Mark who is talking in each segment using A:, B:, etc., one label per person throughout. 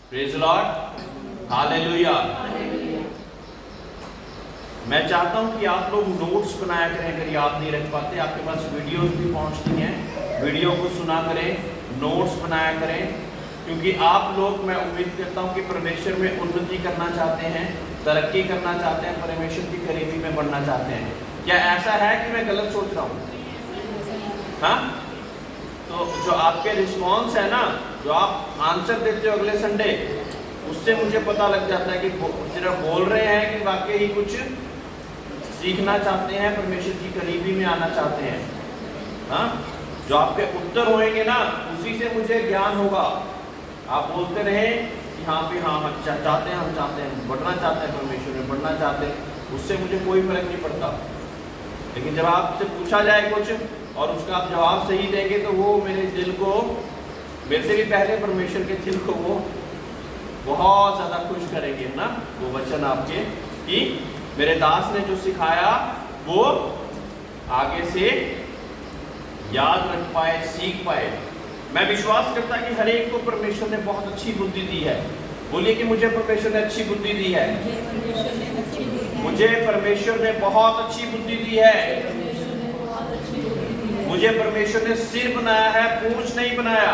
A: Praise the lord, hallelujah. मैं चाहता हूं कि आप लोग नोट्स बनाया करें। अगर याद नहीं रख पाते, आपके पास वीडियोस भी पहुंचती हैं, वीडियो को सुना करें, नोट्स बनाया करें, क्योंकि आप लोग, मैं उम्मीद करता हूं कि परमेश्वर में उन्नति करना चाहते हैं, तरक्की करना चाहते हैं, परमेश्वर की करीबी में बढ़ना चाहते हैं। क्या ऐसा है कि मैं गलत सोच रहा हूँ? हाँ, तो जो आपके रिस्पॉन्स है ना, जो आप आंसर देते हो अगले संडे, उससे मुझे पता लग जाता है कि सिर्फ बोल रहे हैं कि वाकई ही कुछ सीखना चाहते हैं, परमेश्वर की करीबी में आना चाहते हैं। हाँ, जो आपके उत्तर होंगे ना, उसी से मुझे ज्ञान होगा। आप बोलते रहे कि हाँ भी हाँ, हम चाहते हैं, हम चाहते हैं, बढ़ना चाहते हैं, परमेश्वर में बढ़ना चाहते हैं, उससे मुझे कोई फर्क नहीं पड़ता। लेकिन जब आपसे पूछा जाए कुछ और उसका आप जवाब सही देंगे, तो वो मेरे दिल को, मेरे से भी पहले परमेश्वर के दिल को वो बहुत ज़्यादा खुश करेंगे ना, वो वचन आपके, कि मेरे दास ने जो सिखाया वो आगे से याद रख पाए, सीख पाए। मैं विश्वास करता कि हर एक को परमेश्वर ने बहुत अच्छी बुद्धि दी है। बोलिए कि मुझे परमेश्वर ने अच्छी बुद्धि दी है। मुझे परमेश्वर ने बहुत अच्छी बुद्धि दी है। मुझे परमेश्वर ने सिर बनाया है, पूंछ नहीं बनाया।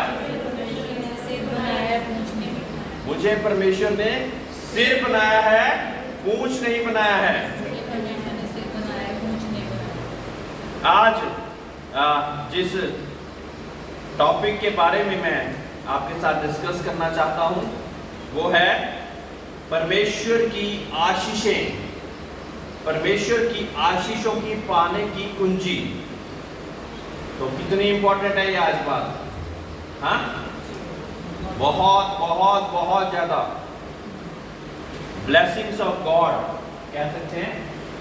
A: मुझे परमेश्वर ने सिर बनाया है, पूंछ नहीं बनाया है। आज जिस टॉपिक के बारे में मैं आपके साथ डिस्कस करना चाहता हूं, वो है परमेश्वर की आशीषें, परमेश्वर की आशीषों की पाने की कुंजी। तो कितनी इंपॉर्टेंट है ये आज बात? हाँ, बहुत बहुत बहुत ज्यादा। ब्लेसिंग्स ऑफ गॉड कह सकते हैं,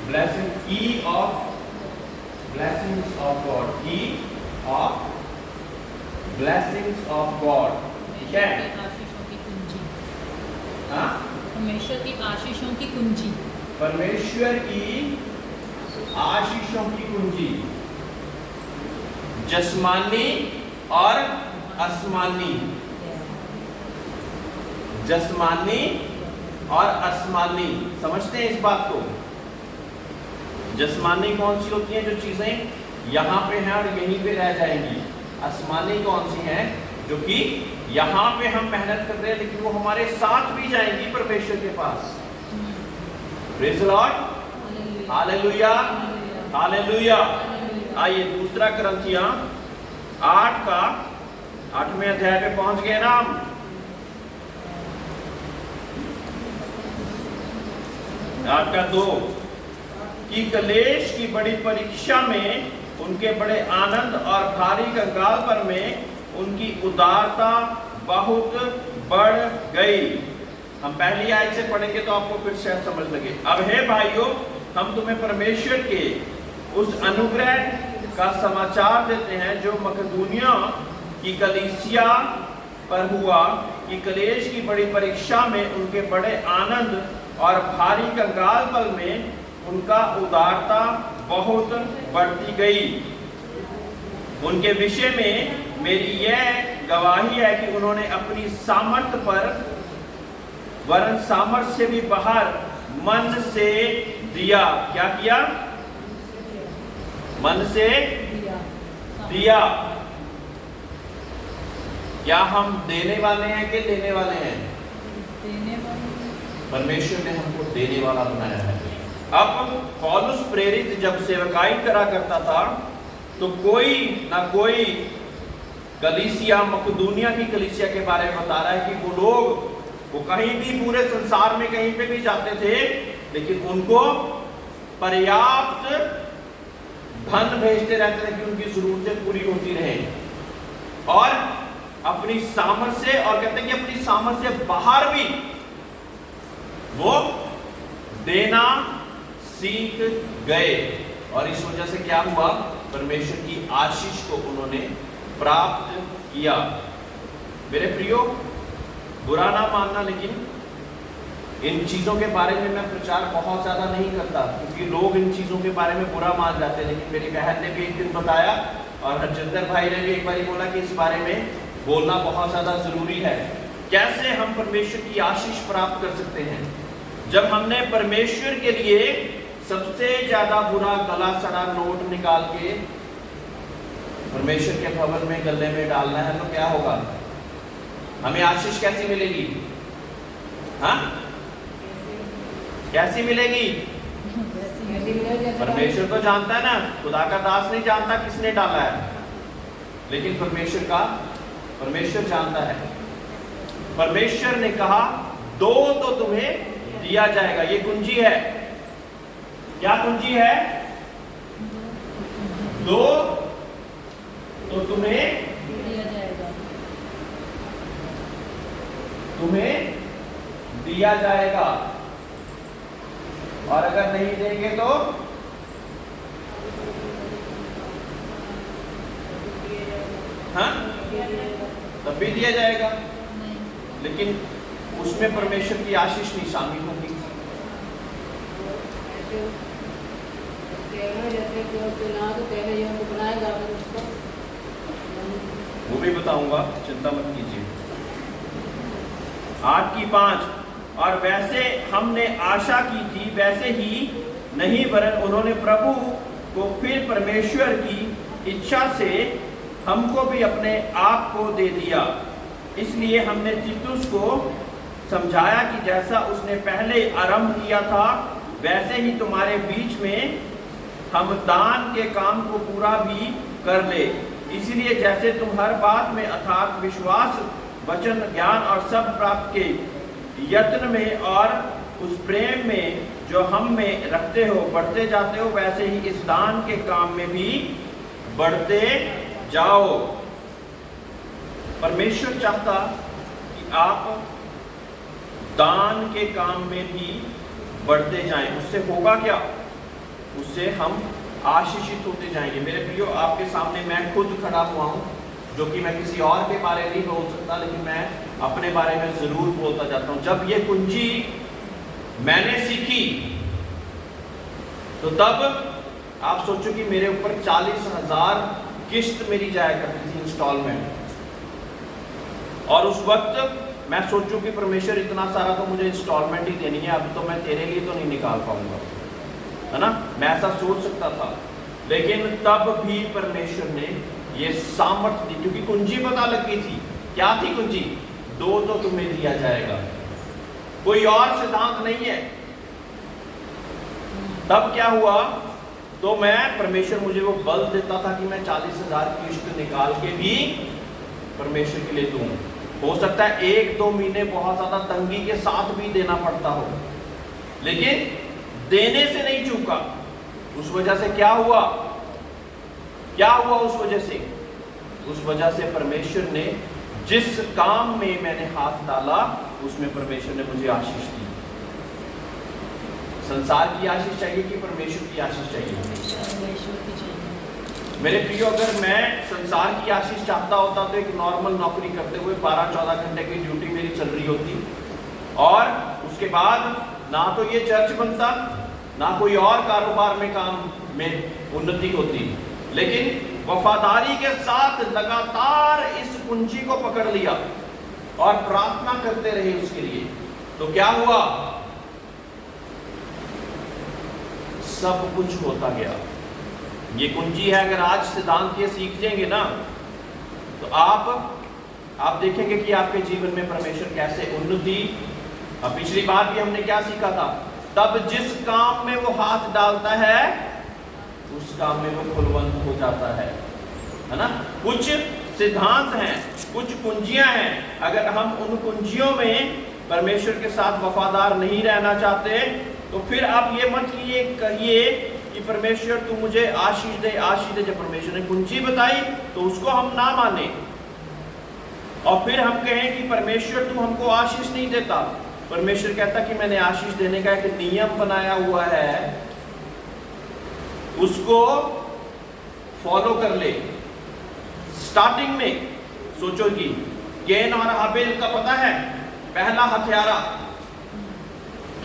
A: ब्लेसिंग की ऑफ, ब्लेसिंग्स ऑफ गॉड, की ऑफ ब्लेसिंग्स ऑफ गॉड। ठीक है, हाँ,
B: परमेश्वर की आशीषों की कुंजी,
A: परमेश्वर की आशीषों की कुंजी, जस्मानी और आसमानी, जस्मानी और आसमानी। समझते हैं इस बात को? जस्मानी कौन सी होती हैं? जो चीजें यहाँ पे हैं और यहीं पे रह जाएंगी। आसमानी कौन सी हैं? जो कि यहाँ पे हम मेहनत कर रहे हैं, लेकिन वो हमारे साथ भी जाएंगी परमेश्वर के पास। Praise the lord, hallelujah, hallelujah. आइए दूसरा कुरिन्थियों 8 का 8वें अध्याय पे पहुंच गए ना हम। आठ का 2 कि कलेश की बड़ी परीक्षा में उनके बड़े आनंद और भारी कंगालपन में उनकी उदारता बहुत बढ़ गई। हम पहली आयत से पढ़ेंगे तो आपको फिर शायद समझ लगे। अब हे भाइयों, हम तुम्हें परमेश्वर के उस अनुग्रह का समाचार देते हैं जो मकदूनिया की कलीसिया पर हुआ, कि कलेश की बड़ी परीक्षा में उनके बड़े आनंद और भारी कंगालपन में उनका उदारता बहुत बढ़ती गई। उनके विषय में मेरी यह गवाही है कि उन्होंने अपनी सामर्थ्य पर, वरन सामर्थ्य से भी बाहर, मन से दिया। क्या किया? मन से दिया। क्या हम देने वाले हैं कि लेने वाले हैं? परमेश्वर ने हमको देने वाला बनाया है। अब पौलुस प्रेरित जब सेवकाई करा करता था, तो कोई ना कोई कलीसिया, मकदूनिया की कलीसिया के बारे में बता रहा है कि वो लोग, वो कहीं भी पूरे संसार में कहीं पे भी जाते थे, लेकिन उनको पर्याप्त धन भेजते रहते थे कि उनकी जरूरतें पूरी होती रहे, और अपनी सामर्थ्य से, और कहते हैं कि अपनी सामर्थ्य से बाहर भी वो देना सीख गए। और इस वजह से क्या हुआ? परमेश्वर की आशीष को उन्होंने प्राप्त किया। मेरे प्रियो, बुरा ना मानना, लेकिन इन चीज़ों के बारे में मैं प्रचार बहुत ज़्यादा नहीं करता, क्योंकि लोग इन चीज़ों के बारे में बुरा मान जाते हैं। लेकिन मेरी बहन ने भी एक दिन बताया, और हरजिंदर भाई ने भी एक बार बोला कि इस बारे में बोलना बहुत ज्यादा जरूरी है। कैसे हम परमेश्वर की आशीष प्राप्त कर सकते हैं? जब हमने परमेश्वर के लिए सबसे ज्यादा बुरा गला सड़ा नोट निकाल के परमेश्वर के भवन में गले में डालना है, तो क्या होगा? हमें आशीष कैसी मिलेगी? हाँ, कैसी मिलेगी? परमेश्वर तो जानता है ना, खुदा का दास नहीं जानता किसने डाला है, लेकिन परमेश्वर जानता है। परमेश्वर ने कहा 2 तो तुम्हें दिया जाएगा। ये कुंजी है। क्या कुंजी है? 2 तो तुम्हें
B: दिया जाएगा।
A: तुम्हें दिया जाएगा, और अगर नहीं देंगे तो हाँ, तब भी दिया जाएगा, लेकिन उसमें परमेश्वर की आशीष नहीं शामिल होगी। वो भी बताऊंगा, चिंता मत कीजिए। 8 की 5, और वैसे हमने आशा की थी वैसे ही नहीं, वरन उन्होंने प्रभु को फिर परमेश्वर की इच्छा से हमको भी अपने आप को दे दिया। इसलिए हमने तीतुस को समझाया कि जैसा उसने पहले आरंभ किया था वैसे ही तुम्हारे बीच में हम दान के काम को पूरा भी कर ले। इसलिए जैसे तुम हर बात में अर्थात विश्वास, वचन, ज्ञान और सब प्राप्त के यत्न में और उस प्रेम में जो हम में रखते हो बढ़ते जाते हो, वैसे ही इस दान के काम में भी बढ़ते जाओ। परमेश्वर चाहता कि आप दान के काम में भी बढ़ते जाएं। उससे होगा क्या? उससे हम आशीषित होते जाएंगे। मेरे प्रियो, आपके सामने मैं खुद खड़ा हुआ हूं, जो कि मैं किसी और के बारे में नहीं बोल सकता, लेकिन मैं अपने बारे में जरूर बोलता जाता हूं। जब ये कुंजी मैंने सीखी, तो तब आप सोचो कि मेरे ऊपर 40,000 किस्त मेरी जाया करती थी, इंस्टॉलमेंट। और उस वक्त मैं सोचूं कि परमेश्वर इतना सारा तो मुझे इंस्टॉलमेंट ही देनी है, अब तो मैं तेरे लिए तो नहीं निकाल पाऊंगा, है ना? मैं ऐसा सोच सकता था, लेकिन तब भी परमेश्वर ने ये सामर्थ्य दी, क्योंकि कुंजी पता लग गई थी। क्या थी कुंजी? 2 तो तुम्हें दिया जाएगा, कोई और सिद्धांत नहीं है। तब क्या हुआ? तो मैं परमेश्वर मुझे वो बल देता था कि मैं 40,000 किस्त निकाल के भी परमेश्वर के लिए दूं। हो सकता है 1-2 महीने बहुत ज्यादा तंगी के साथ भी देना पड़ता हो, लेकिन देने से नहीं चूका। उस वजह से क्या हुआ? उस वजह से परमेश्वर ने जिस काम में मैंने हाथ डाला, उसमें परमेश्वर ने मुझे आशीष दी। संसार की आशीष चाहिए कि परमेश्वर की आशीष चाहिए?
B: परमेश्वर की चाहिए।
A: मेरे प्रियो, अगर मैं संसार की आशीष चाहता होता तो एक नॉर्मल नौकरी करते हुए 12-14 घंटे की ड्यूटी मेरी चल रही होती, और उसके बाद ना तो ये चर्च बनता, ना कोई और कारोबार में काम में उन्नति होती। लेकिन वफादारी के साथ लगातार इस कुंजी को पकड़ लिया और प्रार्थना करते रहे उसके लिए, तो क्या हुआ? सब कुछ होता गया। ये कुंजी है। अगर आज सिद्धांत ये सीख जाएंगे ना, तो आप देखेंगे कि आपके जीवन में परमेश्वर कैसे उन्नति। अब पिछली बार भी हमने क्या सीखा था? तब जिस काम में वो हाथ डालता है, उस काम में वो फलवंत हो जाता है ना? कुछ सिद्धांत हैं, कुछ कुंजियां हैं। अगर हम उन कुंजियों में परमेश्वर के साथ वफादार नहीं रहना चाहते, तो फिर आप ये मत कहिए कि परमेश्वर तू मुझे आशीष दे, आशीष दे। जब परमेश्वर ने कुंजी बताई तो उसको हम ना माने, और फिर हम कहें कि परमेश्वर तू हमको आशीष नहीं देता। परमेश्वर कहता कि मैंने आशीष देने का एक नियम बनाया हुआ है, उसको फॉलो कर ले। स्टार्टिंग में सोचो कि कैन और हाबिल का पता है, पहला हत्यारा,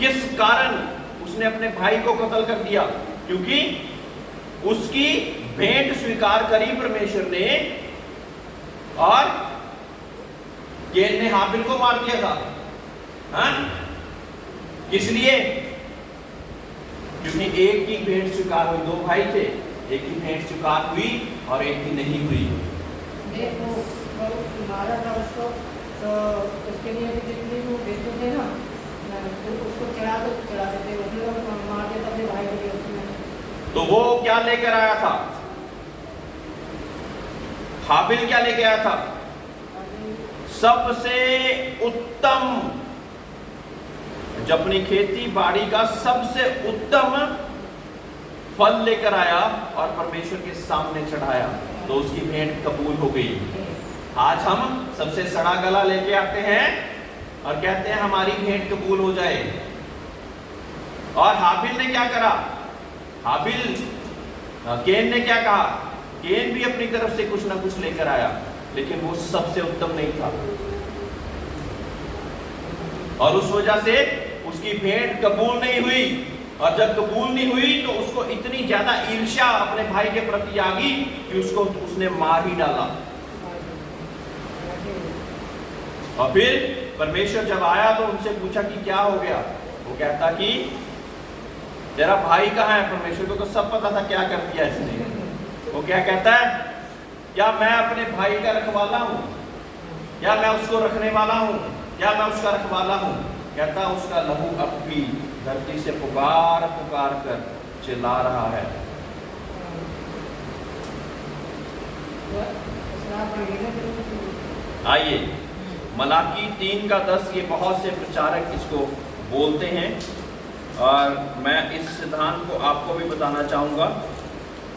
A: किस कारण उसने अपने भाई को कत्ल कर दिया? क्योंकि उसकी भेंट स्वीकार करी परमेश्वर ने, और केन ने हाबिल को मार दिया था। हाँ? किस लिए? क्योंकि एक की भेंट स्वीकार हुई, दो भाई थे, एक की भेंट स्वीकार हुई और एक की नहीं हुई।
B: मारा था उसको, तो उसके लिए भी जितने वो बेचते थे ना, तो उसको चढ़ा देते थे, मार देता अपने भाई को उसमें।
A: तो वो क्या लेकर आया था? हाबिल क्या लेके आया था? सबसे उत्तम, जो अपनी खेती बाड़ी का सबसे उत्तम फल लेकर आया और परमेश्वर के सामने चढ़ाया, तो उसकी भेंट कबूल हो गई। आज हम सबसे सड़ा गला लेके आते हैं और कहते हैं हमारी भेंट कबूल हो जाए। और हाबिल ने क्या करा? केन ने क्या कहा? केन भी अपनी तरफ से कुछ ना कुछ लेकर आया, लेकिन वो सबसे उत्तम नहीं था, और उस वजह से उसकी भेंट कबूल नहीं हुई। और जब कबूल नहीं हुई तो उसको इतनी ज्यादा ईर्ष्या अपने भाई के प्रति आ गई कि उसने मार ही डाला। और फिर परमेश्वर जब आया तो उनसे पूछा कि क्या हो गया? वो कहता कि तेरा भाई कहाँ है? परमेश्वर को तो सब पता था क्या कर दिया इसने। वो क्या कहता है? क्या मैं अपने भाई का रखवाला हूं? या मैं उसको रखने वाला हूं? या मैं उसका रखवाला हूं? कहता उसका लहू अब भी धरती से पुकार पुकार कर चिल्ला रहा है। आइए, मलाकी 3:10, ये बहुत से प्रचारक इसको बोलते हैं और मैं इस सिद्धांत को आपको भी बताना चाहूंगा।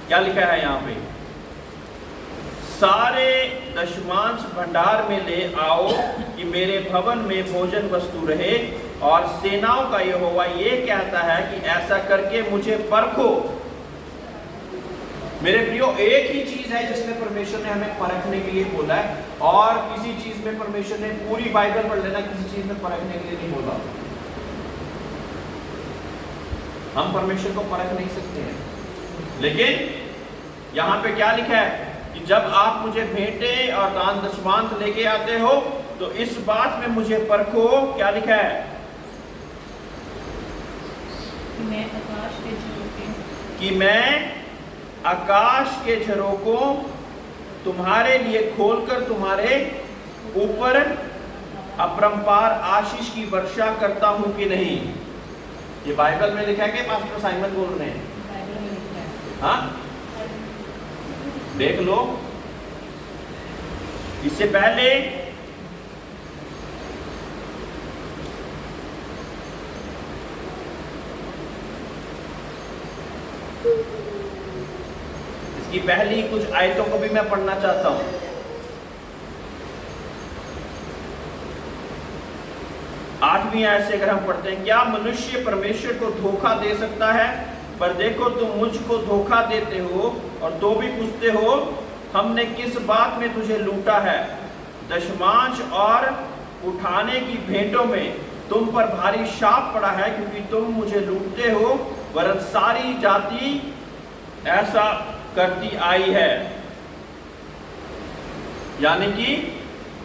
A: क्या लिखा है यहाँ पे? सारे दशमांश भंडार में ले आओ कि मेरे भवन में भोजन वस्तु रहे, और सेनाओं का यहोवा ये कहता है कि ऐसा करके मुझे परखो। मेरे प्रियो, एक ही चीज है जिसमें परमेश्वर ने हमें परखने के लिए बोला है, और किसी चीज में परमेश्वर ने, पूरी बाइबल पढ़ लेना, किसी चीज में परखने के लिए नहीं बोला। हम परमेश्वर को परख नहीं सकते हैं, लेकिन यहां पे क्या लिखा है कि जब आप मुझे भेंटे और दान दशमांश लेके आते हो तो इस बात में मुझे परखो। क्या लिखा है? कि मैं आकाश के झरोकों तुम्हारे लिए खोलकर तुम्हारे ऊपर अपरंपार आशीष की वर्षा करता हूं कि नहीं। ये बाइबल में लिखा है कि पास्टर साइमन बोल रहे हैं?
B: बाइबल में लिखा है।
A: हाँ, देख लो। इससे पहले इसकी पहली कुछ आयतों को भी मैं पढ़ना चाहता हूं। 8वीं आयत से अगर हम पढ़ते हैं, क्या मनुष्य परमेश्वर को धोखा दे सकता है? पर देखो तुम मुझको धोखा देते हो और तो भी पूछते हो हमने किस बात में तुझे लूटा है? दशमांश और उठाने की भेंटों में तुम पर भारी शाप पड़ा है, क्योंकि तुम मुझे लूटते हो, वरन सारी जाति ऐसा करती आई है। यानी कि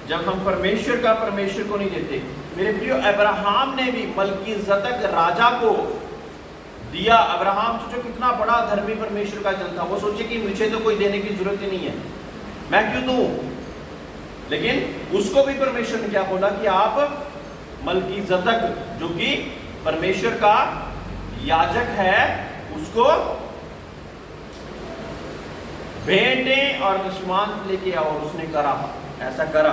A: जब हम परमेश्वर का परमेश्वर को नहीं देते। मेरे प्रियो, अब्राहम ने भी मलकीजदक राजा को दिया। अब्राहम सोचो कितना बड़ा धर्मी परमेश्वर का जन था, वो सोचे कि मुझे तो कोई देने की जरूरत ही नहीं है, मैं क्यों दूं? लेकिन उसको भी परमेश्वर ने क्या बोला कि आप मलकीजदक, जो कि परमेश्वर का याजक है, उसको भेंटें और दशमांश लेके आओ। और उसने करा, ऐसा करा।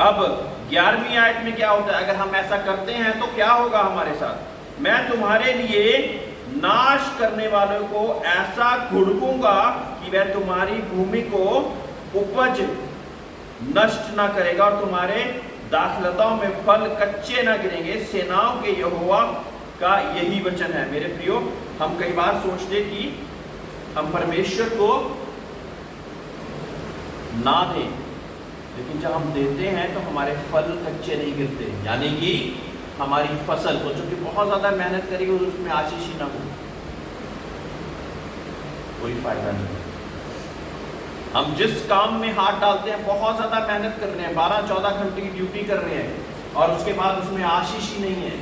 A: अब 11वीं आयत में क्या होता है? अगर हम ऐसा करते हैं तो क्या होगा हमारे साथ? मैं तुम्हारे लिए नाश करने वालों को ऐसा घुड़कूंगा कि वह तुम्हारी भूमि को उपज नष्ट ना करेगा और तुम्हारे दाखलताओं में फल कच्चे ना गिरेंगे। सेनाओं के यहोवा का यही वचन है। मेरे प्रियो, हम कई बार सोचते कि हम परमेश्वर को ना दें, लेकिन जब हम देते हैं तो हमारे फल कच्चे नहीं गिरते। यानी कि हमारी फसल, सोचो कि बहुत ज्यादा मेहनत करेगी और उसमें आशीष ही ना हो, कोई फायदा नहीं। हम जिस काम में हाथ डालते हैं, बहुत ज्यादा मेहनत कर रहे हैं, 12-14 घंटे की ड्यूटी कर रहे हैं और उसके बाद उसमें आशीष ही नहीं है।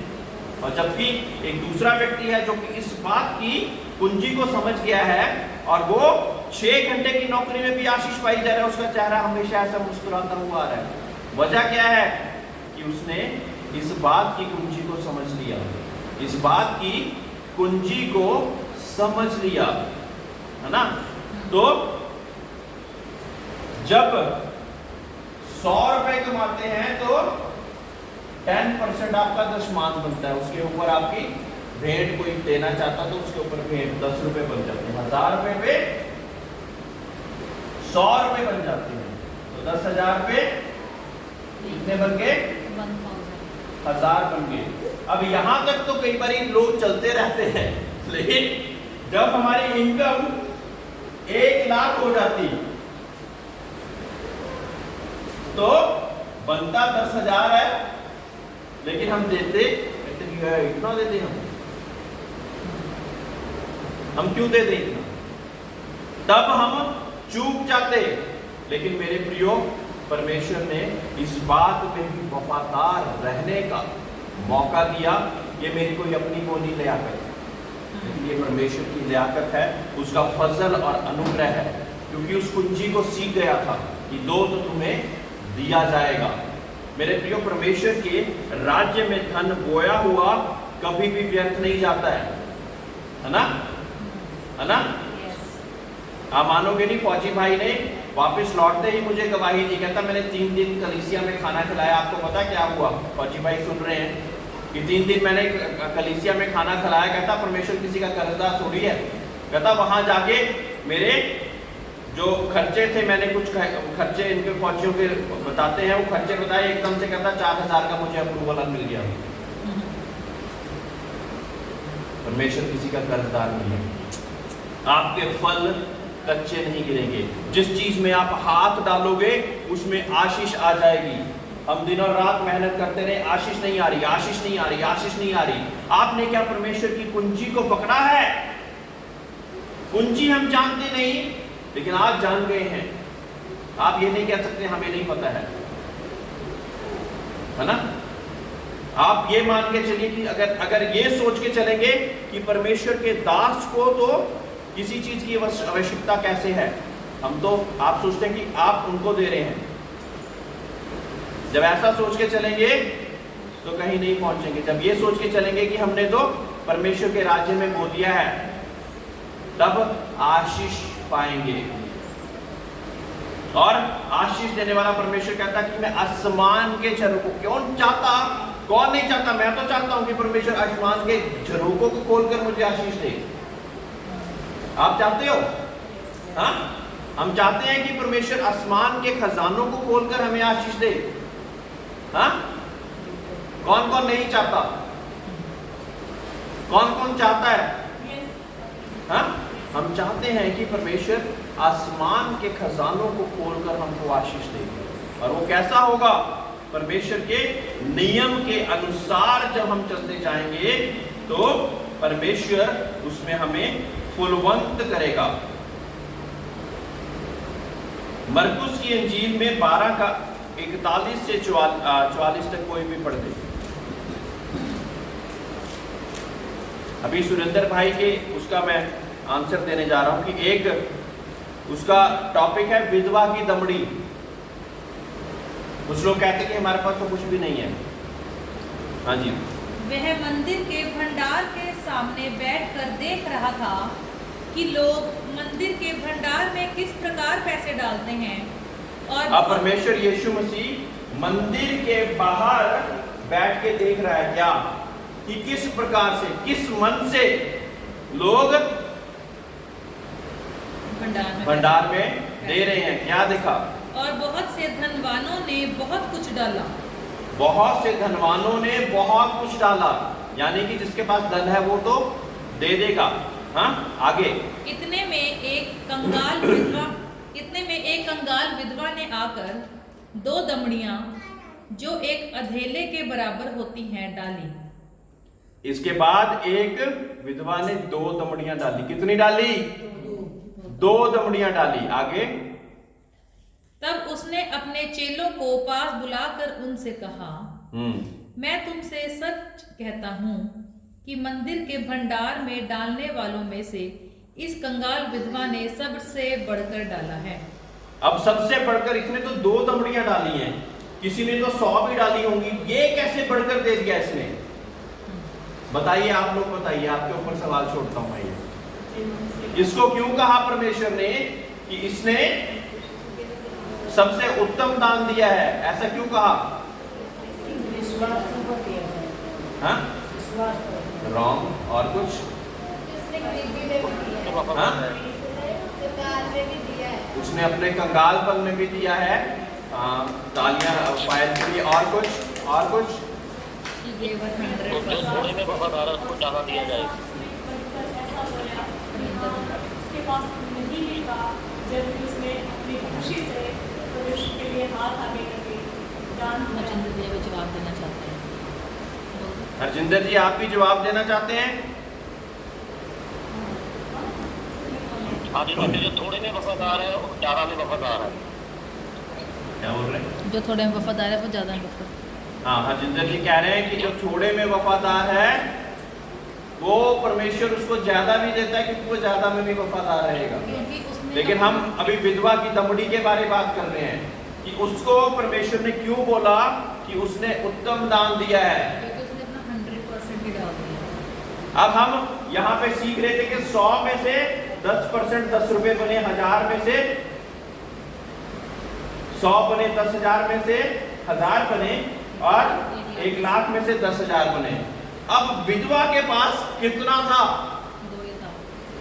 A: और जबकि एक दूसरा व्यक्ति है जो कि इस बात की कुंजी को समझ गया है और वो 6 घंटे की नौकरी में भी आशीष पाई जा रहा है, उसका चेहरा हमेशा ऐसा मुस्कुराता हुआ आ रहा है। वजह क्या है कि उसने इस बात की कुंजी को समझ लिया, इस बात की कुंजी को समझ लिया, है ना। तो जब 100 रुपए कमाते हैं तो 10% आपका दशमांश बनता है, उसके ऊपर आपकी भेंट कोई देना चाहता तो उसके ऊपर भेंट 10 रुपए बन जाते हैं। 1000 रुपए पे 100 रुपए बन जाते हैं, तो 10,000 पे कितने बन गए? 1000 बन गए। अब यहां तक तो कई बार लोग चलते रहते हैं, लेकिन जब हमारी इनकम 1 लाख हो जाती तो बनता 10,000 है, लेकिन हम देते इतना देते हम क्यों दे दें इतना? तब हम चूक जाते। लेकिन मेरे प्रियो, परमेश्वर ने इस बात में भी वफादार रहने का मौका दिया। ये मेरी कोई अपनी बोली लियाकत, लेकिन ये परमेश्वर की लियाकत है, उसका फजल और अनुग्रह है, क्योंकि उस कुंजी को सीख गया था कि दो तो तुम्हें दिया जाएगा। मेरे प्रियो, परमेश्वर के राज्य में धन बोया हुआ कभी भी व्यर्थ नहीं जाता है ना, है ना। आप मानोगे नहीं, फौजी भाई ने वापस लौटते ही मुझे गवाही दी, कहता मैंने 3 दिन कलीसिया में खाना खिलाया। आपको पता क्या हुआ? फौजी भाई सुन रहे हैं कि 3 दिन मैंने कलीसिया में खाना खिलाया। कहता परमेश्वर किसी का कर्जदार थोड़ी है। कहता वहां जाके मेरे जो खर्चे थे, मैंने कुछ खर्चे इनके फौजियों के बताते हैं, वो खर्चे बताए, एकदम से कहता 4,000 का मुझे अप्रूवल मिल गया। परमेश्वर किसी का कर्जदार नहीं है। आपके फल कच्चे नहीं गिरेंगे। जिस चीज में आप हाथ डालोगे उसमें आशीष आ जाएगी। हम दिन और रात मेहनत करते रहे, आशीष नहीं आ रही, आशीष नहीं आ रही, आशीष नहीं आ रही। आपने क्या परमेश्वर की कुंजी को पकड़ा है? कुंजी हम जानते नहीं, लेकिन आज जान गए हैं। आप ये नहीं कह सकते हमें नहीं पता है ना। आप ये मान के चलिए कि अगर ये सोच के चलेंगे कि परमेश्वर के दास को तो किसी चीज की आवश्यकता कैसे है, हम तो आप सोचते हैं कि आप उनको दे रहे हैं। जब ऐसा सोच के चलेंगे तो कहीं नहीं पहुंचेंगे। जब ये सोच के चलेंगे कि हमने तो परमेश्वर के राज्य में बो दिया है, तब आशीष पाएंगे। और आशीष देने वाला परमेश्वर कहता कि मैं आसमान के झरोकों, कौन नहीं चाहता? मैं तो चाहता हूं कि परमेश्वर आसमान के झरोकों को खोलकर मुझे आशीष दे। आप चाहते हो? हाँ, हम चाहते हैं कि परमेश्वर आसमान के खजानों को खोलकर हमें आशीष दे। हाँ, कौन कौन नहीं चाहता? कौन कौन चाहता है? हाँ, हम चाहते हैं कि परमेश्वर आसमान के खजानों को खोलकर हमको आशीष दे। और वो कैसा होगा? परमेश्वर के नियम के अनुसार जब हम चलते जाएंगे तो परमेश्वर उसमें हमें फुलवंत करेगा। मरकुस की इंजील में 12 का 41 से 44 तक कोई भी पढ़ दे। अभी सुरेंद्र भाई के उसका मैं आंसर देने जा रहा हूं कि एक उसका टॉपिक है विधवा की दमड़ी। कुछ लोग कहते हैं कि हमारे पास तो कुछ भी नहीं है। हाँ जी।
C: वह मंदिर के भंडार के सामने बैठकर देख रहा था कि लोग मंदिर के भंडार में किस प्रकार पैसे डालते हैं। और
A: अब परमेश्वर यीशु मसीह मंदिर के बाहर बैठ के देख रहा है क्या, कि किस प्रकार से, किस मन से लोग भंडार में दे रहे हैं। क्या देखा?
C: और बहुत से धनवानों ने बहुत कुछ डाला।
A: बहुत से धनवानों ने बहुत कुछ डाला, यानी कि जिसके पास धन है वो तो दे देगा। हाँ, आगे।
C: इतने में एक कंगाल विधवा ने आकर 2 दमड़ियां जो एक अधेले के बराबर होती हैं डाली।
A: इसके बाद एक विधवा ने 2 दमड़ियां डाली। कितनी डाली? 2 दमड़ियां डाली। आगे।
C: तब उसने अपने चेलों को पास बुलाकर उनसे कहा, मैं तुमसे सच कहता हूँ कि मंदिर के भंडार में डालने वालों में से इस कंगाल विधवा ने सबसे बढ़कर डाला है।
A: अब सबसे बढ़कर, इसने तो 2 दमड़ियां डाली हैं, किसी ने तो 100 भी डाली होंगी, ये कैसे बढ़कर दे दिया इसने? बताइए, आप लोग बताइए, आपके ऊपर सवाल छोड़ता हूं मैं ये। इसको क्यों कहा परमेश्वर ने कि इसने सबसे उत्तम दान दिया है? ऐसा क्यों कहा? हाँ, रॉन्ग। और कुछ? हाँ? उसने अपने कंगालपन में भी दिया है। तालियां पायल के लिए। और कुछ? और कुछ?
D: जो थोड़े में वफादार है उसको ज़्यादा दिया जाएगा।
E: उसके पास नहीं लेगा, जब उसने अपनी खुशी से परमेश्वर के लिए हाथ आगे करके दान
C: हरजिंदर जी भी जवाब देना चाहते हैं।
A: हरजिंदर जी, आप भी जवाब देना चाहते हैं?
D: हाँ जी, जो थोड़े में वफादार है वो ज़्यादा में वफादार है।
A: क्या बोल रहे हैं?
C: जो थोड़े में वफादार है वो ज़्यादा में वफादार।
A: हाँ, हरजिंदर जी कह रहे हैं कि जो थोड़े में वफादार है वो परमेश्वर उसको ज्यादा भी देता है, क्योंकि वो ज्यादा में भी वफादार रहेगा। लेकिन हम अभी विधवा की दमड़ी के बारे में बात कर रहे हैं कि उसको परमेश्वर ने क्यों बोला कि उसने उत्तम दान दिया है।
C: क्योंकि उसने अपना 100% ही डाल दिया।
A: अब हम यहाँ पे सीख रहे थे कि 100 में से 10%, 10 रुपए बने 1000 में से, 100 बने 10,000 में से 1000 बने, और 1 लाख में से 10,000 बने। अब विधवा के पास कितना था?
C: 2 ही था,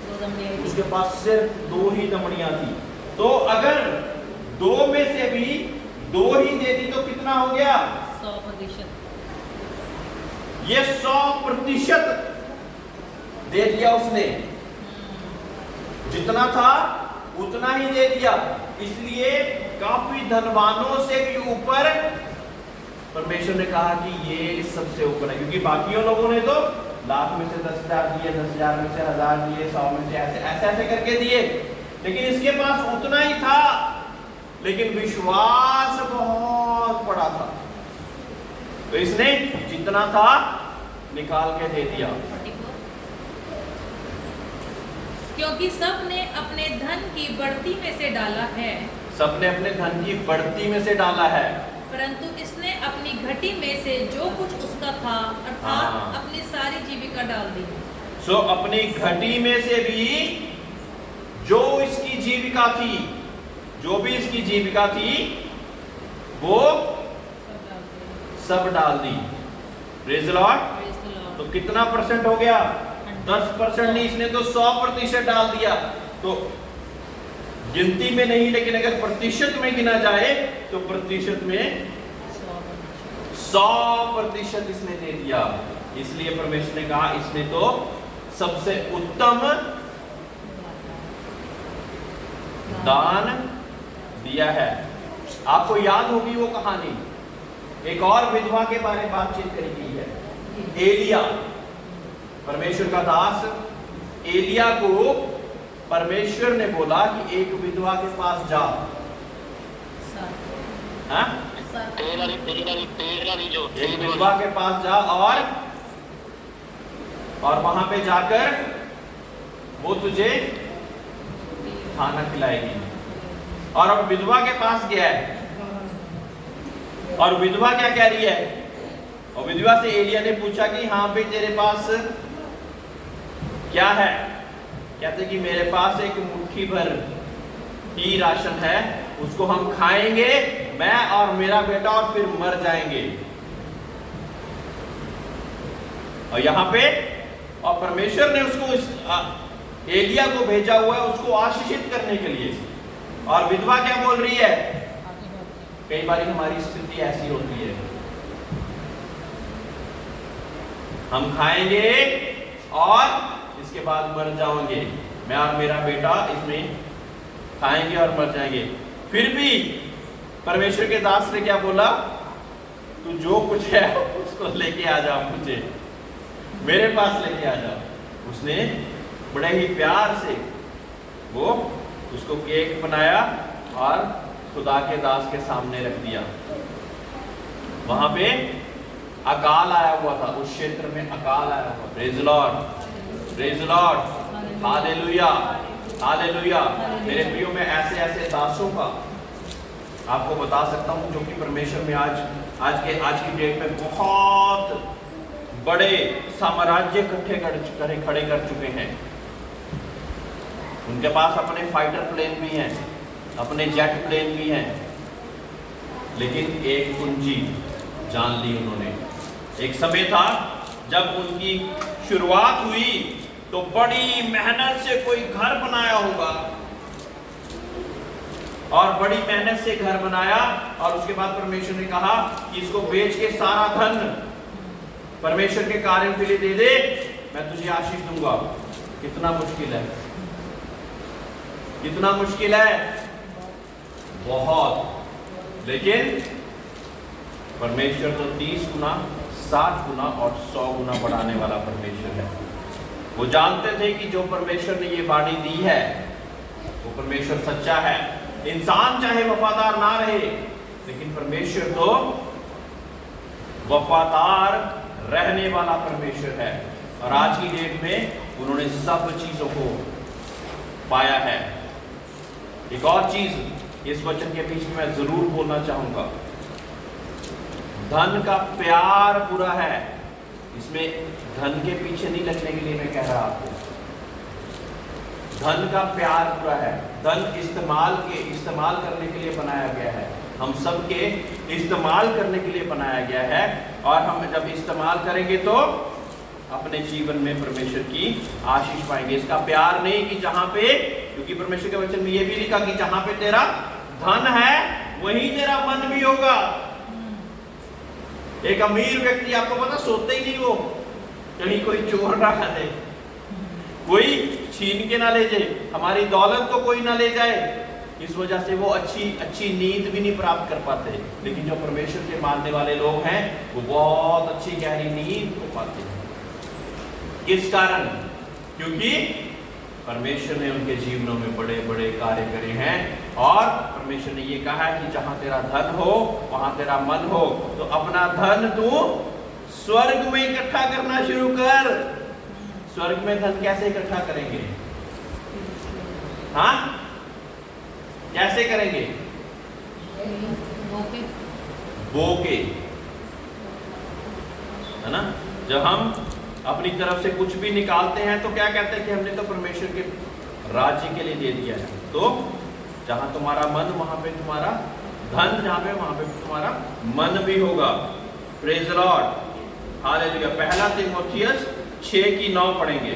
C: 2 दमड़ियाँ थी।
A: उसके पास सिर्फ 2 ही दमड़ियां थी। तो अगर 2 में से भी 2 ही दे दी तो कितना हो गया?
C: 100%।
A: ये 100% दे दिया उसने। जितना था उतना ही दे दिया। इसलिए काफी धनवानों से भी ऊपर परमेश्वर ने कहा कि ये सबसे ऊपर है, क्योंकि बाकियों लोगों ने तो लाख में से 10,000 दिए, 10,000 में से 1000 दिए, 100 में से ऐसे ऐसे ऐसे करके दिए, लेकिन इसके पास उतना ही था, लेकिन विश्वास बहुत बड़ा था, तो इसने जितना था निकाल के दे दिया।
C: क्योंकि सब ने अपने धन की बढ़ती में से डाला है,
A: सबने अपने धन की बढ़ती में से डाला है,
C: परंतु इसने अपनी घटी में से जो कुछ उसका था अर्थात
A: हाँ।
C: अपनी सारी जीविका डाल दी।
A: सो अपनी घटी में से भी जो इसकी जीविका थी, जो भी इसकी जीविका थी वो सब डाल दी। Praise the Lord. तो कितना परसेंट हो गया? 10% नहीं, इसने तो 100% डाल दिया। तो गिनती में नहीं, लेकिन अगर प्रतिशत में गिना जाए तो प्रतिशत में 100% इसने दे दिया। इसलिए परमेश्वर ने कहा इसने तो सबसे उत्तम दान दिया है। आपको याद होगी वो कहानी, एक और विधवा के बारे में बातचीत करी गई है। एलिया, परमेश्वर का दास एलिया को परमेश्वर ने बोला कि एक विधवा के पास जा। हाँ? एक विधवा के पास जा और वहां पे जाकर वो तुझे खाना खिलाएगी। और अब विधवा के पास गया है, और विधवा क्या कह रही है? और विधवा से एलिया ने पूछा कि हाँ भाई तेरे पास क्या है? कहते कि मेरे पास एक मुट्ठी भर ही राशन है, उसको हम खाएंगे मैं और मेरा बेटा, और फिर मर जाएंगे। और यहाँ पे और परमेश्वर ने उसको एलिया को भेजा हुआ है उसको आशीषित करने के लिए। और विधवा क्या बोल रही है? कई बार हमारी स्थिति ऐसी होती है, हम खाएंगे और इसके बाद मर जाओगे, मैं और मेरा बेटा इसमें खाएंगे और मर जाएंगे। फिर भी परमेश्वर के दास ने क्या बोला? तू जो कुछ है उसको लेके आ जाओ, मुझे मेरे पास लेके आ जाओ। उसने बड़े ही प्यार से वो उसको केक बनाया और खुदा के दास के सामने रख दिया। वहां पे अकाल आया हुआ था, उस क्षेत्र में अकाल आया हुआ। Praise Lord, praise Lord, hallelujah, hallelujah. मेरे प्रियो में ऐसे ऐसे दासों का आपको बता सकता हूं जो कि परमेश्वर में आज की डेट में बहुत बड़े साम्राज्य खड़े कर चुके हैं। उनके पास अपने फाइटर प्लेन भी हैं, अपने जेट प्लेन भी हैं, लेकिन एक कुंजी जान ली उन्होंने। एक समय था जब उनकी शुरुआत हुई तो बड़ी मेहनत से कोई घर बनाया होगा, और बड़ी मेहनत से घर बनाया, और उसके बाद परमेश्वर ने कहा कि इसको बेच के सारा धन परमेश्वर के कार्य के लिए दे दे, मैं तुझे आशीष दूंगा। कितना मुश्किल है, कितना मुश्किल है, बहुत। लेकिन परमेश्वर तो 30 गुना, 60 गुना और 100 गुना बढ़ाने वाला परमेश्वर है। वो जानते थे कि जो परमेश्वर ने ये वाणी दी है वो परमेश्वर सच्चा है। इंसान चाहे वफादार ना रहे, लेकिन परमेश्वर तो वफादार रहने वाला परमेश्वर है। और आज की डेट में उन्होंने सब चीजों को पाया है। एक और चीज इस वचन के बीच में मैं जरूर बोलना चाहूंगा, धन का प्यार बुरा है। इसमें धन के पीछे नहीं लगने के लिए मैं कह रहा आपको, धन का प्यार बुरा है। धन इस्तेमाल करने के लिए बनाया गया है, हम सबके इस्तेमाल करने के लिए बनाया गया है। और हम जब इस्तेमाल करेंगे तो अपने जीवन में परमेश्वर की आशीष पाएंगे। इसका प्यार नहीं कि जहां पे, क्योंकि परमेश्वर के वचन में यह भी लिखा कि जहां पे तेरा धन है वहीं तेरा मन भी होगा। एक अमीर व्यक्ति, आपको पता, सोते ही नहीं वो कहीं कोई चोर ना खा दे, कोई छीन के ना ले जाए, हमारी दौलत को कोई ना ले जाए। इस वजह से वो अच्छी नींद भी नहीं प्राप्त कर पाते। लेकिन जो परमेश्वर के मानने वाले लोग हैं वो बहुत अच्छी गहरी नींद को पाते हैं। किस कारण? क्योंकि परमेश्वर ने उनके जीवनों में बड़े बड़े कार्य करे हैं। और परमेश्वर ने ये कहा है कि जहां तेरा धन हो वहां तेरा मन हो। तो अपना धन तू स्वर्ग में इकट्ठा करना शुरू कर। स्वर्ग में धन कैसे इकट्ठा करेंगे? हाँ, कैसे करेंगे? बोके, है ना। जब हम अपनी तरफ से कुछ भी निकालते हैं तो क्या कहते हैं कि हमने तो परमेश्वर के राज्य के लिए दे दिया है। तो जहां तुम्हारा मन वहां पे तुम्हारा धन, जहां पे वहां पे तुम्हारा मन भी होगा। Praise the lord, hallelujah. पहला तीमुथियुस 6:9 पढ़ेंगे।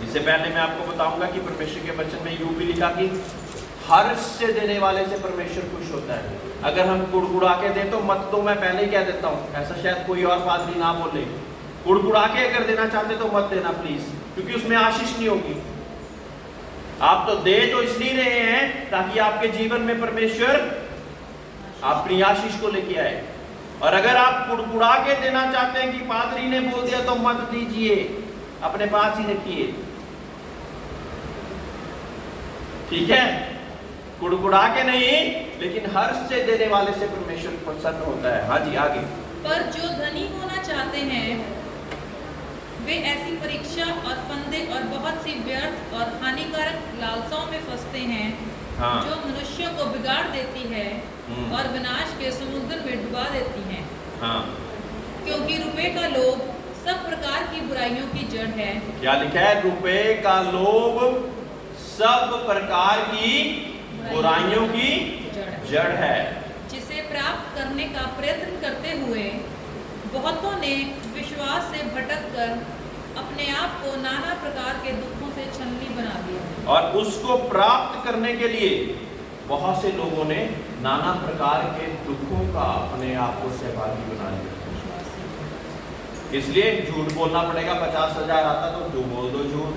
A: इससे पहले मैं आपको बताऊंगा कि परमेश्वर के वचन में यूं भी लिखा कि हर्ष से देने वाले से परमेश्वर खुश होता है। अगर हम कुड़कुड़ा के दें तो मत दो, मैं पहले ही कह देता हूं, ऐसा शायद कोई और पादरी ना बोले। कुड़कुड़ा के अगर देना चाहते तो मत देना प्लीज, क्योंकि उसमें आशीष नहीं होगी। आप तो दे तो इसलिए रहे हैं ताकि आपके जीवन में परमेश्वर अपनी आशीष को लेके आए। और अगर आप कुड़कुड़ा के देना चाहते हैं कि पादरी ने बोल दिया तो मत दीजिए, अपने पास ही रखिए, ठीक है। कुड़कुड़ा के नहीं, लेकिन हर्ष से देने वाले से परमेश्वर प्रसन्न होता है। हाँ जी, आगे।
C: पर जो धनी होना चाहते हैं वे ऐसी परीक्षा और फंदे और बहुत सी व्यर्थ और हानिकारक लालसाओं में फंसते हैं,
A: हाँ।
C: जो मनुष्यों को बिगाड़ देती है और विनाश के समुद्र में डुबा देती हैं।
A: हाँ।
C: क्योंकि रुपए का लोभ सब प्रकार की बुराइयों की जड़ है।
A: क्या लिखा है? रुपए का लोभ सब प्रकार की बुराइयों की जड़ है,
C: जिसे प्राप्त करने का प्रयत्न करते हुए बहुतों ने विश्वास से भटककर अपने आप को नाना प्रकार के दुखों से छलनी बना दिया। और
A: उसको प्राप्त करने के लिए बहुत से लोगों ने नाना प्रकार के दुखों का अपने आप को सहभागी बना लिया। इसलिए झूठ बोलना पड़ेगा। 50,000 आता तो जो बोल दो झूठ।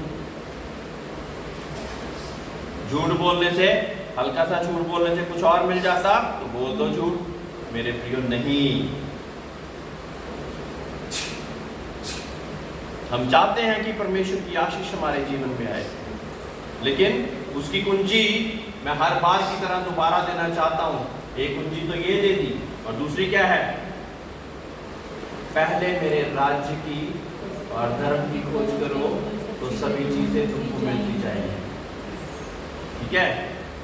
A: झूठ बोलने से, हल्का सा झूठ बोलने से कुछ और मिल जाता तो बोल दो झूठ। मेरे प्रियो, नहीं। हम चाहते हैं कि परमेश्वर की आशीष हमारे जीवन में आए, लेकिन उसकी कुंजी मैं हर बार की तरह दोबारा देना चाहता हूं। एक कुंजी तो ये दे दी, और दूसरी क्या है? पहले मेरे राज्य की और धर्म की खोज करो तो सभी चीजें तुमको मिलती जाएंगी। ठीक है?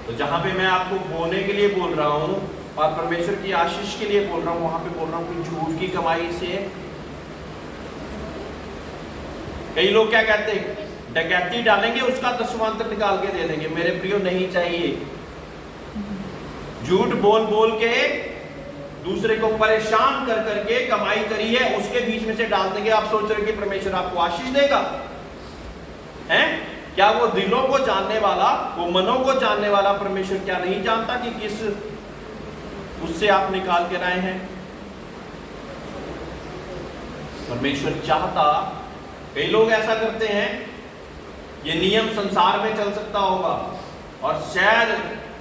A: तो जहां पे मैं आपको बोने के लिए बोल रहा हूं और परमेश्वर की आशीष के लिए बोल रहा हूं, वहां पे बोल रहा हूं कि झूठ की कमाई से। कई लोग क्या कहते हैं, डकैती डालेंगे उसका दशमांश निकाल के दे देंगे। मेरे प्रियो, नहीं चाहिए। झूठ बोल बोल के दूसरे को परेशान कर करके कमाई करी है, उसके बीच में से डाल देंगे। आप सोच रहे कि परमेश्वर आपको आशीष देगा? हैं? क्या वो दिलों को जानने वाला, वो मनों को जानने वाला परमेश्वर क्या नहीं जानता कि किस उससे आप निकाल के लाए हैं? परमेश्वर चाहता, कई लोग ऐसा करते हैं, ये नियम संसार में चल सकता होगा और शायद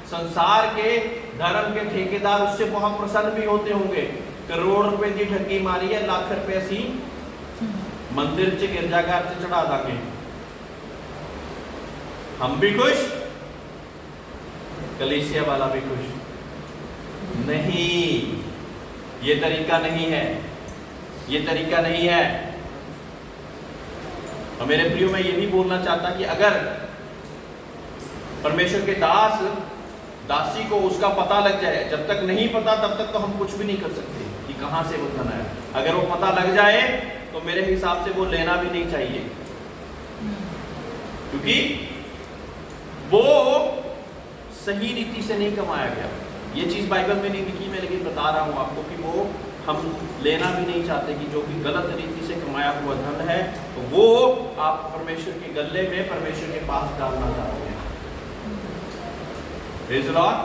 A: संसार के धर्म के ठेकेदार उससे बहुत प्रसन्न भी होते होंगे। करोड़ रुपए की ठगी मारी है, लाख रुपए सी मंदिर से गिरजाघर से चढ़ा दांगे, हम भी खुश, कलीसिया वाला भी खुश। नहीं, ये तरीका नहीं है, ये तरीका नहीं है। और मेरे प्रियो, मैं ये भी बोलना चाहता कि अगर परमेश्वर के दास दासी को उसका पता लग जाए, जब तक नहीं पता तब तक तो हम कुछ भी नहीं कर सकते कि कहां से वो धन आया। अगर वो पता लग जाए तो मेरे हिसाब से वो लेना भी नहीं चाहिए, क्योंकि वो सही रीति से नहीं कमाया गया। ये चीज बाइबल में नहीं लिखी, मैं लेकिन बता रहा हूं आपको कि वो हम लेना भी नहीं चाहते कि जो भी गलत रीति से कमाया हुआ धन है तो वो आप परमेश्वर के गले में, परमेश्वर के पास डालना चाहते हैं। Praise the lord,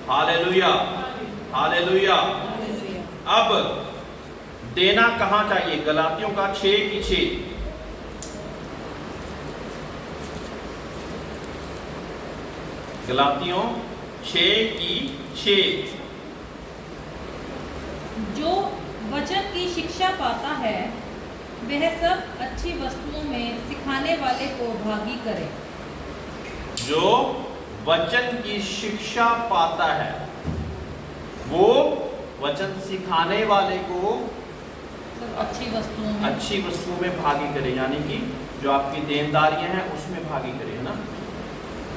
A: hallelujah, hallelujah. अब देना कहां चाहिए? गलातियों का 6 की 6। गलातियों 6 की 6।
C: जो वचन की शिक्षा पाता है वह सब अच्छी वस्तुओं में सिखाने वाले को भागी करे।
A: जो वचन की शिक्षा पाता है वो वचन सिखाने वाले को
C: सब अच्छी वस्तुओं में
A: भागी करे, यानी कि जो आपकी देनदारियां हैं उसमें भागी करे, है ना।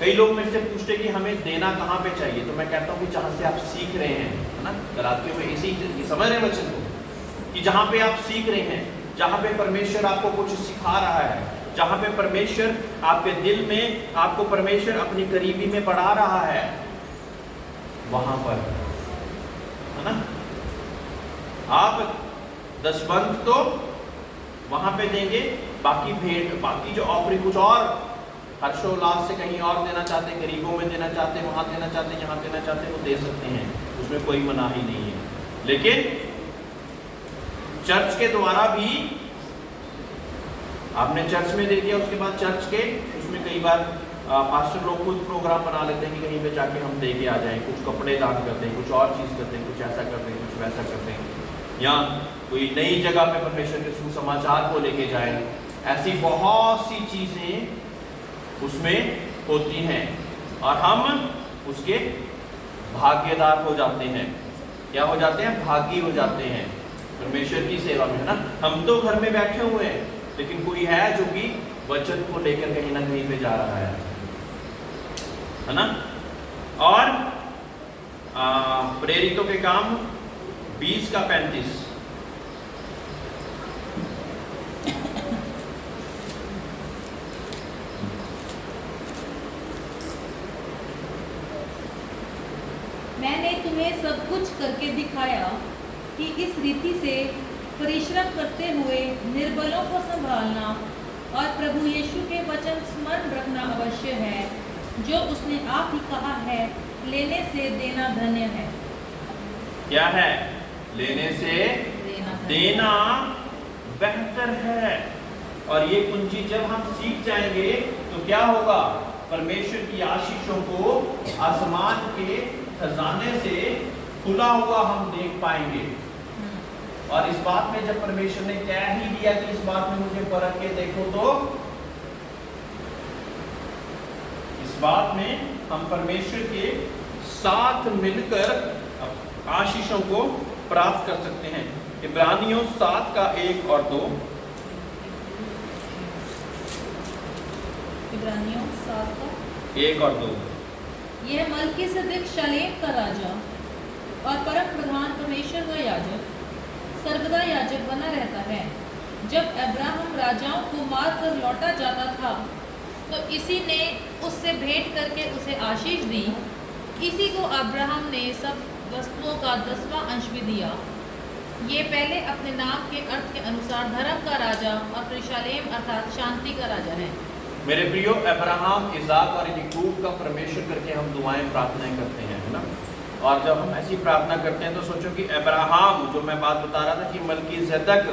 A: कई लोग मेरे से पूछते कि हमें देना कहाँ पे चाहिए, तो मैं कहता हूँ कि जहाँ से आप सीख रहे हैं, है ना। गलातियों में इसी समझ रहे वचन को कि जहाँ पे आप सीख रहे हैं, जहाँ पे परमेश्वर आपको कुछ सिखा रहा है, जहाँ पे परमेश्वर आपके दिल में आपको परमेश्वर अपनी करीबी में बढ़ा रहा है, वहां पर, है ना। आप दशबंध तो वहां पे देंगे, बाकी भेंट, बाकी जो ऑफरिंग कुछ और हर्षोल्लास से कहीं और देना चाहते हैं, गरीबों में देना चाहते हैं, वहां देना चाहते हैं, यहाँ देना चाहते हैं, वो दे सकते हैं, उसमें कोई मनाही नहीं है। लेकिन चर्च के द्वारा भी आपने चर्च में दे दिया, उसके बाद चर्च के उसमें कई बार पास्टर लोग खुद प्रोग्राम बना लेते हैं कि कहीं पे जाके हम दे के आ जाएं, कुछ कपड़े दान करते हैं, कुछ और चीज़ करते हैं, कुछ ऐसा करते हैं, कुछ वैसा करते हैं, या कोई नई जगह पे परमेश्वर के सुसमाचार को लेके जाए। ऐसी बहुत सी चीज़ें उसमें होती हैं और हम उसके भागीदार हो जाते हैं। क्या हो जाते हैं? भागी हो जाते हैं परमेश्वर की सेवा में, है ना। हम तो घर में बैठे हुए हैं, लेकिन कोई है जो कि वचन को लेकर कहीं ना कहीं पे जा रहा है ना। और प्रेरितों के काम 20 का 35।
C: मैंने तुम्हें सब कुछ करके दिखाया कि इस रीति से परिश्रम करते हुए निर्बलों को संभालना और प्रभु यीशु के वचन स्मरण रखना अवश्य है, जो उसने आप ही कहा है, लेने से देना धन्य है।
A: क्या है? लेने से देना बेहतर है। और ये कुंजी जब हम सीख जाएंगे तो क्या होगा? परमेश्वर की आशीषों को आसमान के खजाने से खुला हुआ हम देख पाएंगे। और इस बात में जब परमेश्वर ने कह ही दिया कि इस बात में मुझे परख के देखो, तो इस बात में हम परमेश्वर के साथ मिलकर आशीषों को प्राप्त कर सकते हैं। इब्रानियों 7 का 1 और 2।
C: इब्रानियों 7 का
A: 1 और 2।
C: यह मल्कीसेदेक शालेम का राजा और परम प्रधान परमेश्वर का याजक सर्वदा याजक बना रहता है। जब अब्राहम राजाओं को मार कर लौटा जाता था तो इसी ने उससे भेंट करके उसे आशीष दी। इसी को अब्राहम ने सब वस्तुओं का 10वां अंश भी दिया। ये पहले अपने नाम के अर्थ के अनुसार धर्म का राजा और फिर शालेम अर्थात शांति का राजा है।
A: मेरे प्रियो, अब्राहम, इसाक और याकूब का परमेश्वर करके हम दुआएं प्रार्थनाएं करते हैं, है ना। और जब हम ऐसी प्रार्थना करते हैं तो सोचो कि अब्राहम, जो मैं बात बता रहा था कि मल्कीसेदेक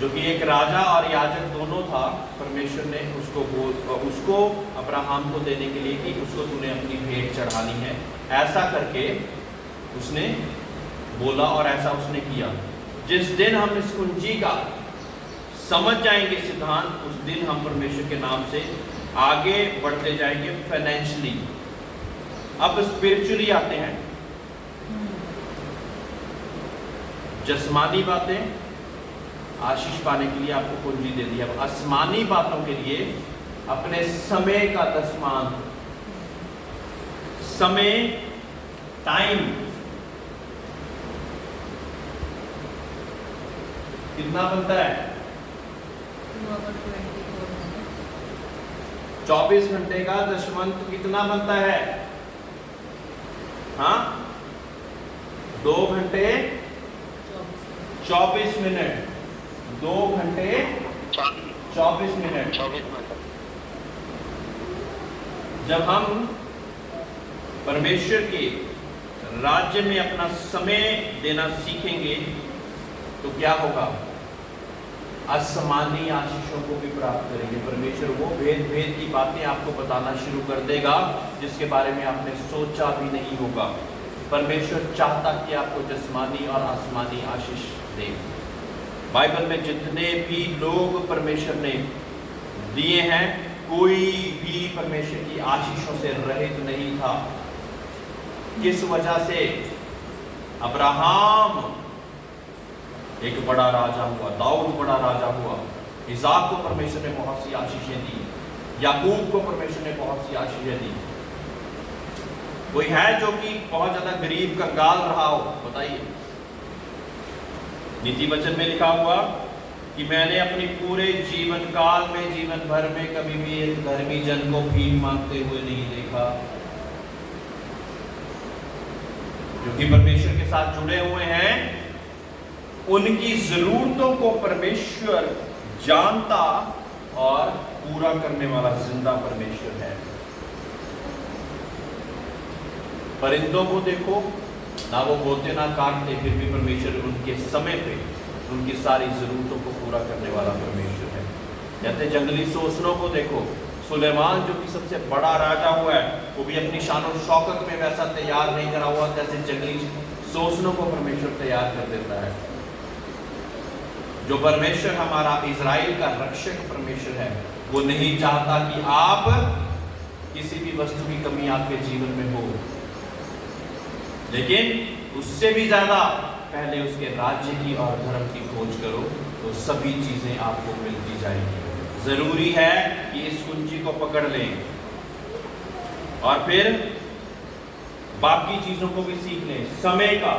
A: जो कि एक राजा और याजक दोनों था, परमेश्वर ने उसको अब्राहम को देने के लिए कि उसको तूने अपनी भेंट चढ़ानी है, ऐसा करके उसने बोला और ऐसा उसने किया। जिस दिन हम इस कुंजी का समझ जाएंगे सिद्धांत, उस दिन हम परमेश्वर के नाम से आगे बढ़ते जाएंगे फाइनेंशियली। अब स्पिरिचुअली आते हैं। जस्मानी बातें आशीष पाने के लिए आपको कुंजी दे दी। अब आसमानी बातों के लिए अपने समय का दशमांश, समय, टाइम कितना बनता है? 24 घंटे का दशमंत कितना बनता है? हाँ, 2 घंटे 24 मिनट। 2 घंटे 24 मिनट।
D: 24 मिनट।
A: जब हम परमेश्वर के राज्य में अपना समय देना सीखेंगे तो क्या होगा? आसमानी आशीषों को भी प्राप्त करेंगे। परमेश्वर वो भेद भेद की बातें आपको बताना शुरू कर देगा जिसके बारे में आपने सोचा भी नहीं होगा। परमेश्वर चाहता कि आपको जस्मानी और आसमानी आशीष दे। बाइबल में जितने भी लोग परमेश्वर ने दिए हैं, कोई भी परमेश्वर की आशीषों से रहित नहीं था। किस वजह से? अब्राहम एक बड़ा राजा हुआ, दाऊद बड़ा राजा हुआ, इसाक को परमेश्वर ने बहुत सी आशीषें दी, याकूब को परमेश्वर ने बहुत सी आशीषें दी। कोई है जो कि बहुत ज्यादा गरीब कंगाल रहा हो? बताइए। नीति वचन में लिखा हुआ कि मैंने अपनी पूरे जीवन काल में, जीवन भर में कभी भी एक धर्मी जन को भीख मांगते हुए नहीं देखा। जो कि परमेश्वर के साथ जुड़े हुए हैं, उनकी जरूरतों को परमेश्वर जानता और पूरा करने वाला जिंदा परमेश्वर है। परिंदों को देखो ना, वो बोते ना काटते, फिर भी परमेश्वर उनके समय पे उनकी सारी जरूरतों को पूरा करने वाला परमेश्वर है। जैसे जंगली सोसनों को देखो, सुलेमान जो कि सबसे बड़ा राजा हुआ है, वो भी अपनी शान और शौकत में वैसा तैयार नहीं करा हुआ जैसे जंगली सोसनों को परमेश्वर तैयार कर देता है। जो परमेश्वर हमारा इजराइल का रक्षक परमेश्वर है, वो नहीं चाहता कि आप किसी भी वस्तु की कमी आपके जीवन में हो, लेकिन उससे भी ज्यादा पहले उसके राज्य की और धर्म की खोज करो तो सभी चीजें आपको मिलती जाएंगी। जरूरी है कि इस कुंजी को पकड़ लें और फिर बाकी चीजों को भी सीख लें। समय का,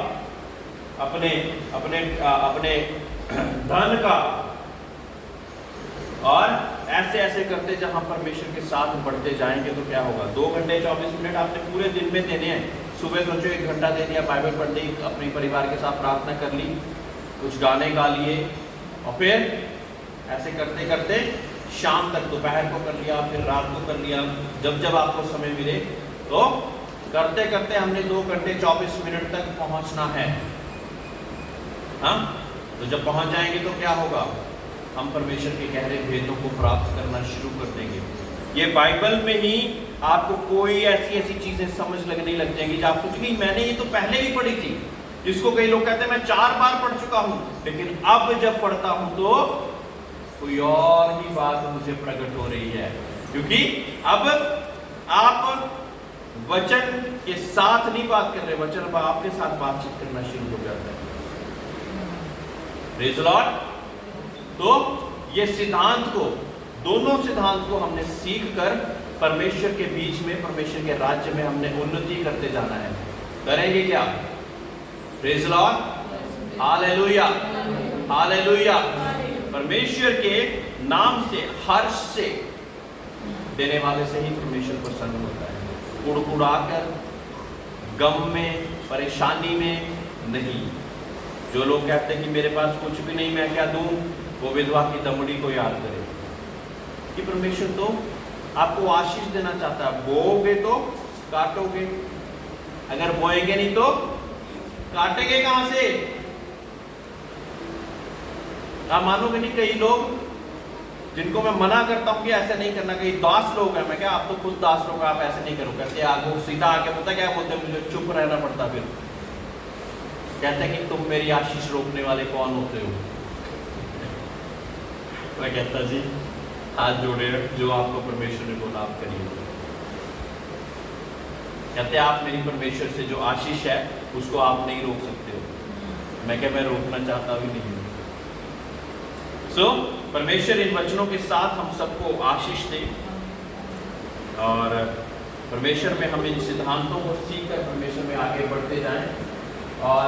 A: अपने अपने अपने धन का, और ऐसे ऐसे करते जहां परमेश्वर के साथ बढ़ते जाएंगे तो क्या होगा? 2 घंटे 24 मिनट आपने पूरे दिन में देने हैं। सुबह सोचो 1 घंटा दे दिया, बाइबल पढ़ ली, अपने परिवार के साथ प्रार्थना कर ली, कुछ गाने गा लिए, और फिर ऐसे करते करते शाम तक, दोपहर को कर लिया, फिर रात को कर लिया, जब जब आपको समय मिले। तो करते करते हमने 2 घंटे 24 मिनट तक पहुंचना है। हाँ, तो जब पहुंच जाएंगे तो क्या होगा? हम परमेश्वर के गहरे भेदों को प्राप्त करना शुरू कर देंगे। ये बाइबल में ही आपको कोई ऐसी ऐसी चीजें समझ लगने लग जाएंगी जो आप सोचेंगे मैंने ये तो पहले भी पढ़ी थी, जिसको कई लोग कहते हैं मैं 4 बार पढ़ चुका हूं, लेकिन अब जब पढ़ता हूं तो कोई और ही बात मुझे प्रकट हो रही है। क्योंकि अब आप वचन के साथ नहीं बात कर रहे, वचन अब आपके साथ बातचीत करना शुरू हो जाता है। Praise the Lord. तो ये सिद्धांत को, दोनों सिद्धांत को हमने सीख कर परमेश्वर के बीच में, परमेश्वर के राज्य में हमने उन्नति करते जाना है। करेंगे क्या? Praise the lord. Hallelujah, hallelujah. परमेश्वर के नाम से, हर्ष से, देने वाले से ही परमेश्वर प्रसन्न होता है। कुड़कुड़ाकर, गम में, परेशानी में नहीं। जो लोग कहते हैं कि मेरे पास कुछ भी नहीं, मैं क्या दूं, वो विधवा की दमड़ी को याद करे कि परमेश्वर तो आपको आशीष देना चाहता है। बोओगे तो काटोगे, अगर बोएंगे नहीं तो काटेंगे कहां से? आप मानोगे नहीं, कई लोग जिनको मैं मना करता हूं कि ऐसा नहीं करना, कई दास लोग हैं, मैं क्या, आप तो खुद दास लोग, आप ऐसे नहीं करो, कहते आगे सीधा आके पता क्या बोलते हैं, मुझे चुप रहना पड़ता। फिर कहते हैं कि तुम मेरी आशीष रोकने वाले कौन होते हो? मैं कहता जी हाथ जोड़े, जो आपको परमेश्वर ने बोला आप करिए। कहते आप मेरी परमेश्वर से जो आशीष है उसको आप नहीं रोक सकते हो। मैं क्या, मैं रोकना चाहता भी नहीं हूं। सो परमेश्वर इन वचनों के साथ हम सबको आशीष दे, और परमेश्वर में हम इन सिद्धांतों को सीखकर परमेश्वर में आगे बढ़ते जाएं। और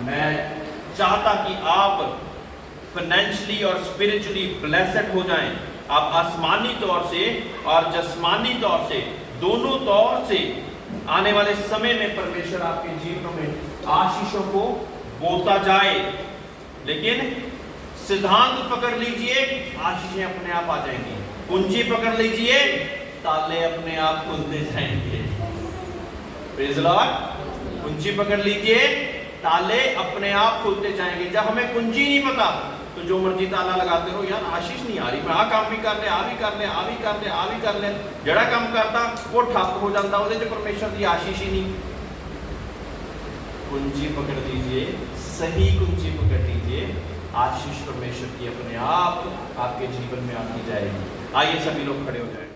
A: मैं चाहता कि आप फाइनेंशियली और स्पिरिचुअली ब्लेस्ड हो जाएं। आप आसमानी तौर से और जस्मानी तौर से, दोनों तौर से आने वाले समय में परमेश्वर आपके जीवन में आशीषों को बोता जाए। लेकिन सिद्धांत पकड़ लीजिए, आशीषें अपने आप आ जाएंगी। कुंजी पकड़ लीजिए, ताले अपने आप खुलते जाएंगे। Praise the Lord. कुंजी पकड़ लीजिए, ताले अपने आप खुलते जाएंगे। जब हमें कुंजी नहीं पता तो जो मर्जी ताला लगाते रहो, यार आशीष नहीं आ रही, मैं आ काम भी कर ले, आ भी कर ले, आ भी कर ले, आ भी कर ले, जड़ा काम करता वो ठप हो जाता, वो परमेश्वर की आशीष ही नहीं। कुंजी पकड़ लीजिए, सही कुंजी पकड़ लीजिए, आशीष परमेश्वर की अपने आप आपके जीवन में आती जाएगी। आइए सभी लोग खड़े हो जाए।